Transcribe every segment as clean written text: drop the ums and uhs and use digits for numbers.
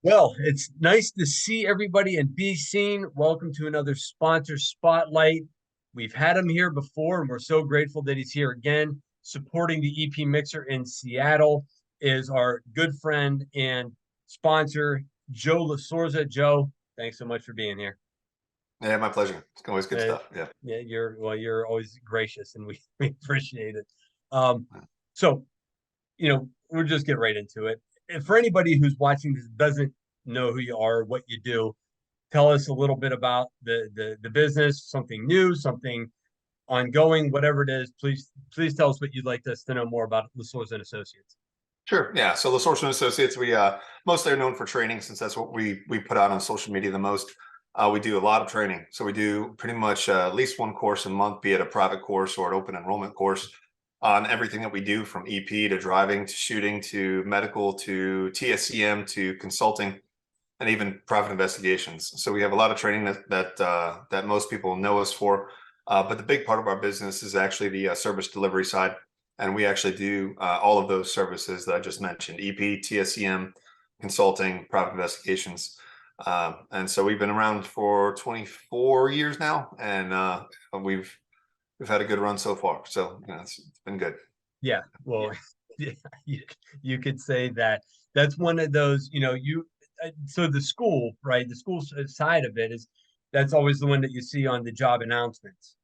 Well, it's nice to see everybody and be seen. Welcome to another sponsor spotlight. We've had him here before, and we're so grateful that he's here again. Supporting the EP Mixer in Seattle is our good friend and sponsor, Joe LaSorsa. Joe, thanks so much for being here. Yeah, my pleasure. It's always good Uh, stuff. Yeah. yeah, you're always gracious, and we appreciate it. Um, so we'll just get right into it. And for anybody who's watching this doesn't know who you are, what you do, tell us a little bit about the business, something new, something ongoing, whatever it is. Please tell us what you'd like us to know more about LaSorsa and Associates. Sure. Yeah. So LaSorsa and Associates, we mostly are known for training since that's what we put out on social media the most. We do a lot of training. So we do pretty much at least one course a month, be it a private course or an open enrollment course on everything that we do from EP to driving to shooting to medical to TSCM to consulting and even private investigations. So we have a lot of training that most people know us for. But the big part of our business is actually the service delivery side. And we actually do all of those services that I just mentioned: EP, TSCM, consulting, private investigations. And so we've been around for 24 years now, and we've had a good run so far. So it's been good. Yeah, well, yeah, you, you could say that that's one of those, so the school, right? The school side of it is that's always the one that you see on the job announcements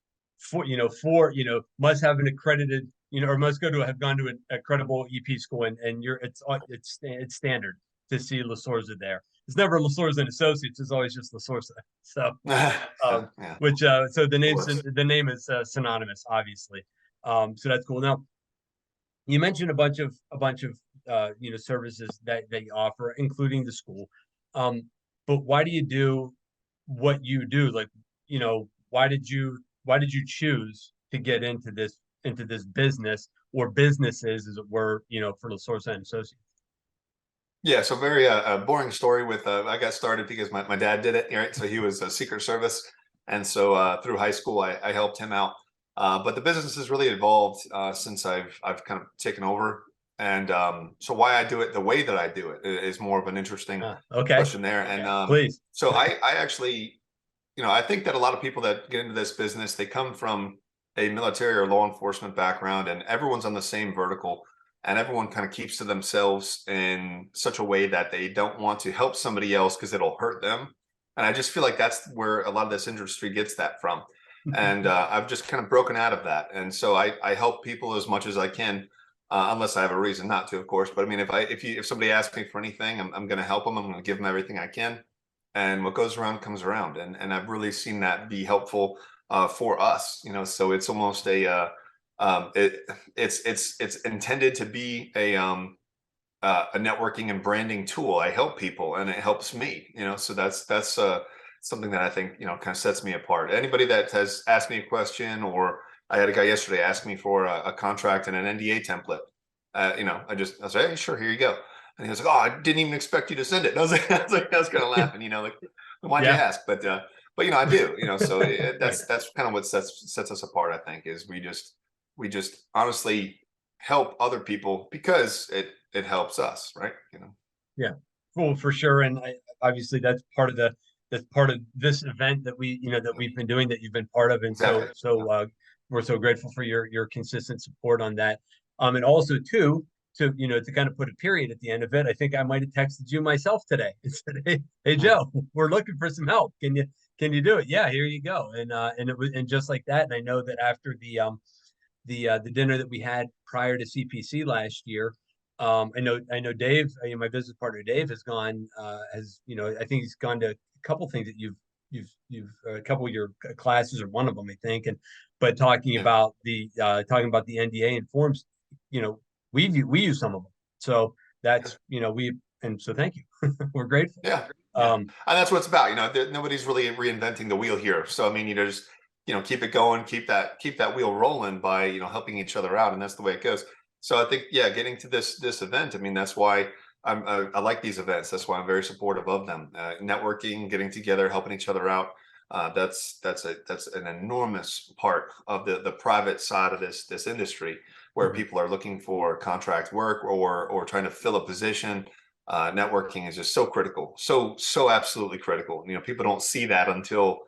must have an accredited, or must go to have gone to a credible EP school, and it's standard to see LaSorsa there. It's never LaSorsa and Associates; it's always just LaSorsa. So, Yeah, yeah, which so of course. the name is synonymous, obviously. So that's cool. Now, you mentioned a bunch of services that you offer, including the school. Um, but why do you do what you do? Like, why did you choose to get into this business or businesses, as it were, for LaSorsa and Associates? Yeah, so very a boring story with I got started because my dad did it, right? So he was a Secret Service, and so through high school I helped him out. But the business has really evolved since I've kind of taken over, and so why I do it the way that I do it is more of an interesting Okay, question there. And please. so I actually, I think that a lot of people that get into this business, they come from a military or law enforcement background, and everyone's on the same vertical, and everyone kind of keeps to themselves in such a way that they don't want to help somebody else because it'll hurt them. And I just feel like that's where a lot of this industry gets that from. And I've just kind of broken out of that. And so I help people as much as I can, unless I have a reason not to, of course. But I mean, if somebody asks me for anything, I'm going to help them. I'm going to give them everything I can, and what goes around comes around. And I've really seen that be helpful for us. So it's almost it's intended to be a networking and branding tool. I help people, and it helps me. So that's something that I think kind of sets me apart. Anybody that has asked me a question, or I had a guy yesterday ask me for a contract and an NDA template. I was like, hey, sure, here you go. And he was like, oh, I didn't even expect you to send it. And I was kind of laughing, like, why'd you Yeah, ask? But I do, so right. that's kind of what sets us apart. I think is we just honestly help other people because it helps us, right? Yeah, cool for sure. And obviously that's part of this event that we've been doing, that you've been part of, and so Exactly. so we're so grateful for your consistent support on that. And also too, to kind of put a period at the end of it, I think I might have texted you myself today and said, hey Yeah. Joe, we're looking for some help. Can you do it? Yeah, here you go. And it was, and just like that. And I know that after the dinner that we had prior to CPC last year. I know Dave, my business partner Dave has gone, I think he's gone to a couple things that you've a couple of your classes, or one of them, I think. And but Yeah. talking about the NDA and forms, we use some of them. So that's, and so thank you. We're grateful. Yeah, yeah, Um, and that's what it's about. Nobody's really reinventing the wheel here. So I mean, just keep it going, keep that wheel rolling by helping each other out, and that's the way it goes. So I think, yeah, getting to this event. I mean, that's why I like these events. That's why I'm very supportive of them. Networking, getting together, helping each other out. That's an enormous part of the private side of this industry, where mhm. people are looking for contract work or trying to fill a position. networking is just so critical, so absolutely critical. People don't see that until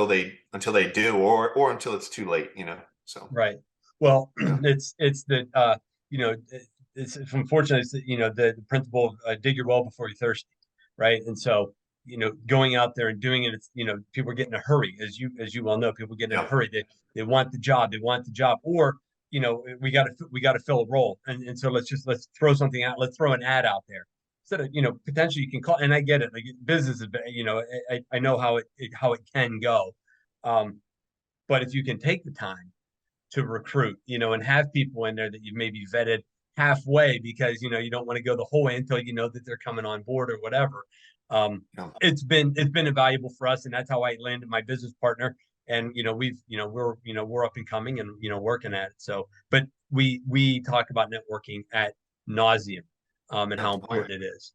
they do, or until it's too late. So Right. Well, yeah, it's that you know it's unfortunate. It's, the principle of dig your well before you're thirsty, right? And so going out there and doing it, it's people get in a hurry, as you well know. People get in a yeah, hurry. They want they want the job, or we got to fill a role, and so let's throw something out. Let's throw an ad out there instead of potentially you can call. And I get it, like business is I know how it can go, but if you can take the time to recruit, and have people in there that you've maybe vetted halfway because you don't want to go the whole way until you know that they're coming on board or whatever. Um, yeah. it's been invaluable for us, and that's how I landed my business partner. And we're up and coming and working at it. So, but we talk about networking at nauseum, and Yeah. how Oh, yeah. important it is.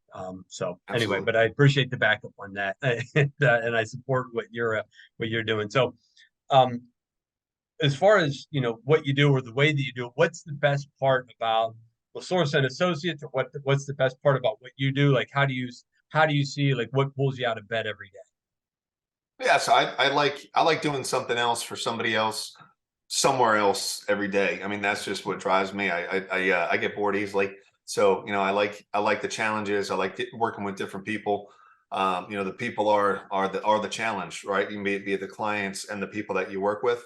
So anyway, Absolutely. but I appreciate the backup on that, and I support what you're doing. So, um, as far as what you do or the way that you do it, what's the best part about LaSorsa and Associates, or what's the best part about what you do? Like, how do you see, like, what pulls you out of bed every day? Yeah, so I like doing something else for somebody else somewhere else every day. I mean, that's just what drives me. I get bored easily. So, I like the challenges. I like working with different people. The people are the challenge, right? You may be it the clients and the people that you work with,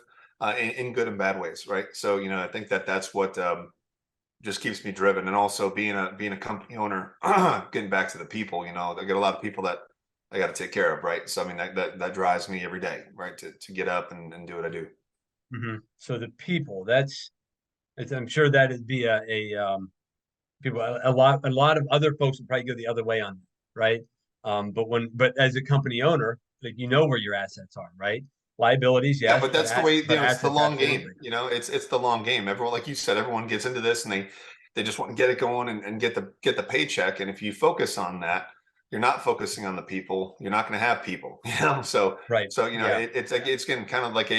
in good and bad ways, right? So, I think that's what just keeps me driven. And also being a company owner, getting back to the people. I get a lot of people that I got to take care of, right? So I mean that drives me every day, right? To get up and do what I do. So the people, I'm sure that would be people, a lot of other folks would probably go the other way on that, right? But as a company owner, like, where your assets are, right? Liabilities, Yeah, yes, but that's the way, but it's the assets, long game. absolutely. It's the long game. Everyone, like you said, everyone gets into this and they just want to get it going and get the paycheck. And if you focus on that, you're not focusing on the people. You're not going to have people. So Right. Yeah. it's like it's getting kind of like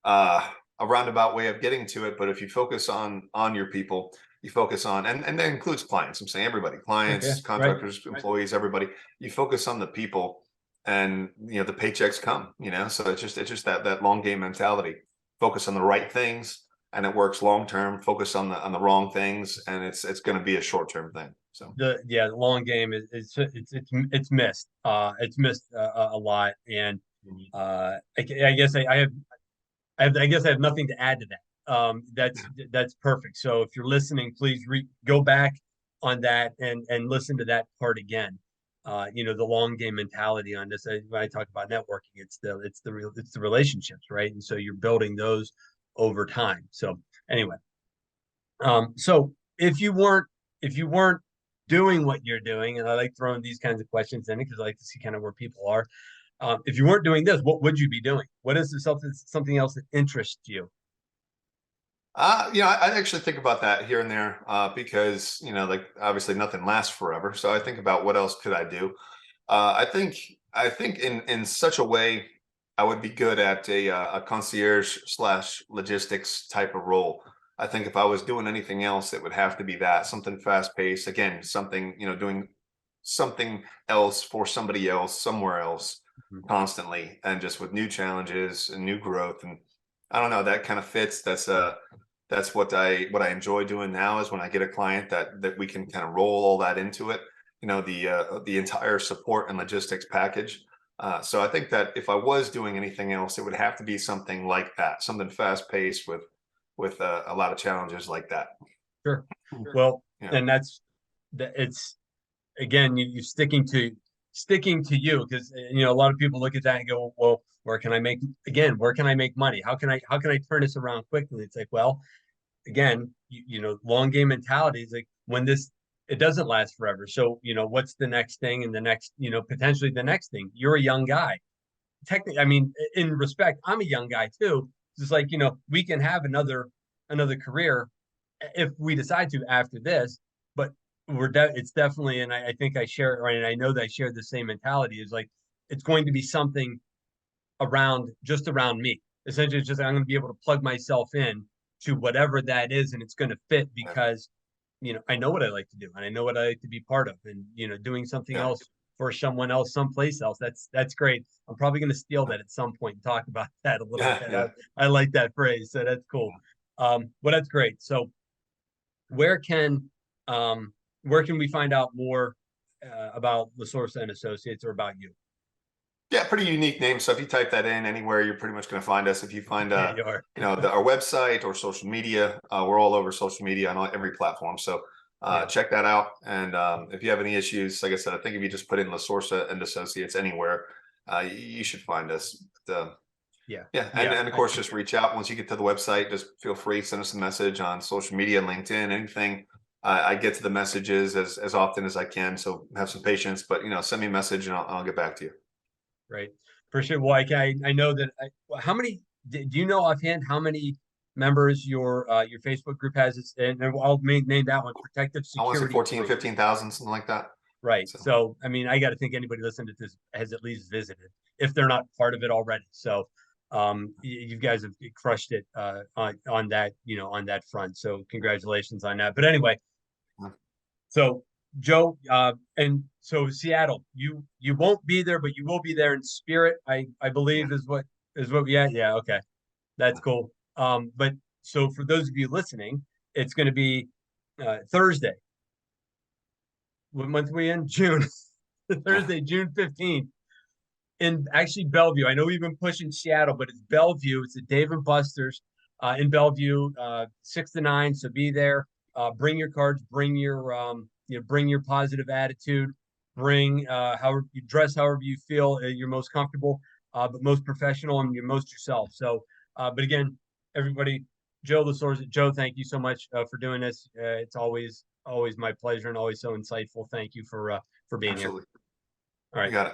uh a roundabout way of getting to it. But if you focus on your people, you focus on, and that includes clients. I'm saying everybody, Sure. Yeah. clients, Right. contractors, employees, everybody. You focus on the people, and the paychecks come. So it's just that long game mentality. Focus on the right things, and it works long term. Focus on the wrong things, and it's going to be a short term thing. So The long game is it's missed. It's missed a lot, and I guess I guess I have nothing to add to that. That's perfect. So if you're listening, please go back on that and listen to that part again. The long game mentality on this. When I talk about networking, it's the relationships, right? And so you're building those over time. So anyway, so if you weren't doing what you're doing, and I like throwing these kinds of questions in it because I like to see kind of where people are. If you weren't doing this, what would you be doing? What is something else that interests you? I actually think about that here and there, because like obviously nothing lasts forever. So I think about what else could I do. I think in such a way I would be good at a concierge slash logistics type of role. I think if I was doing anything else, it would have to be that something fast paced. Again, something doing something else for somebody else somewhere else Mhm. constantly, and just with new challenges and new growth. And I don't know, that kind of fits. That's what I enjoy doing now, is when I get a client that we can kind of roll all that into it, the entire support and logistics package. So I think that if I was doing anything else, it would have to be something like that, something fast paced with a lot of challenges like that. Sure. Sure. Well, Yeah. and it's again, you sticking to you, because a lot of people look at that and go, well, where can I make money? How can I turn this around quickly? It's like, well, again, long game mentality is like, when this it doesn't last forever. So, what's the next thing, and the next, potentially the next thing. You're a young guy. Technically, I mean, in respect, I'm a young guy too. It's like, we can have another career if we decide to after this, but it's definitely, and I think I share it, right, and I know that I share the same mentality, is like, it's going to be something just around me. Essentially, it's just I'm going to be able to plug myself in to whatever that is, and it's going to fit Yeah. because I know what I like to do and I know what I like to be part of, and doing something Yeah. else for someone else someplace else, that's great. I'm probably going to steal that at some point and talk about that a little Yeah. bit. Yeah. I like that phrase, so that's cool. But that's great. So where can um where can we find out more about LaSorsa and Associates, or about you? Yeah, pretty unique name. So if you type that in anywhere, you're pretty much going to find us. If you find, Yeah, you are. our website or social media, we're all over social media on every platform. So Yeah. check that out. And if you have any issues, like I said, I think if you just put in LaSorsa and Associates anywhere, you should find us. Yeah. Yeah, Yeah. and of course, just reach out once you get to the website. Just feel free, send us a message on social media, LinkedIn, anything. I get to the messages as often as I can, so have some patience. But send me a message and I'll get back to you. Right. Appreciate. Well, I know that how many do you know offhand how many members your Facebook group has? And I'll name that one, Protective I want to say Security 14, Group. 15,000, something like that. Right. So So, I mean, I got to think anybody listening to this has at least visited, if they're not part of it already. So, you guys have crushed it on that, on that front. So, congratulations on that. But anyway, so Joe, and so Seattle, you won't be there, but you will be there in spirit. I yeah, believe is what. Yeah. Okay, that's cool. But so for those of you listening, it's going to be Thursday. What month are we in? June. yeah, Thursday, June 15th. In actually Bellevue. I know we've been pushing Seattle, but it's Bellevue. It's the Dave and Buster's in Bellevue, 6 to 9. So be there. Bring your cards. Bring your positive attitude. Bring however you dress, however you feel you're most comfortable, but most professional, and you're most yourself. So, but again, everybody, Joe LaSorsa, Joe, thank you so much for doing this. It's always my pleasure and always so insightful. Thank you for being here. absolutely. All You right. got it.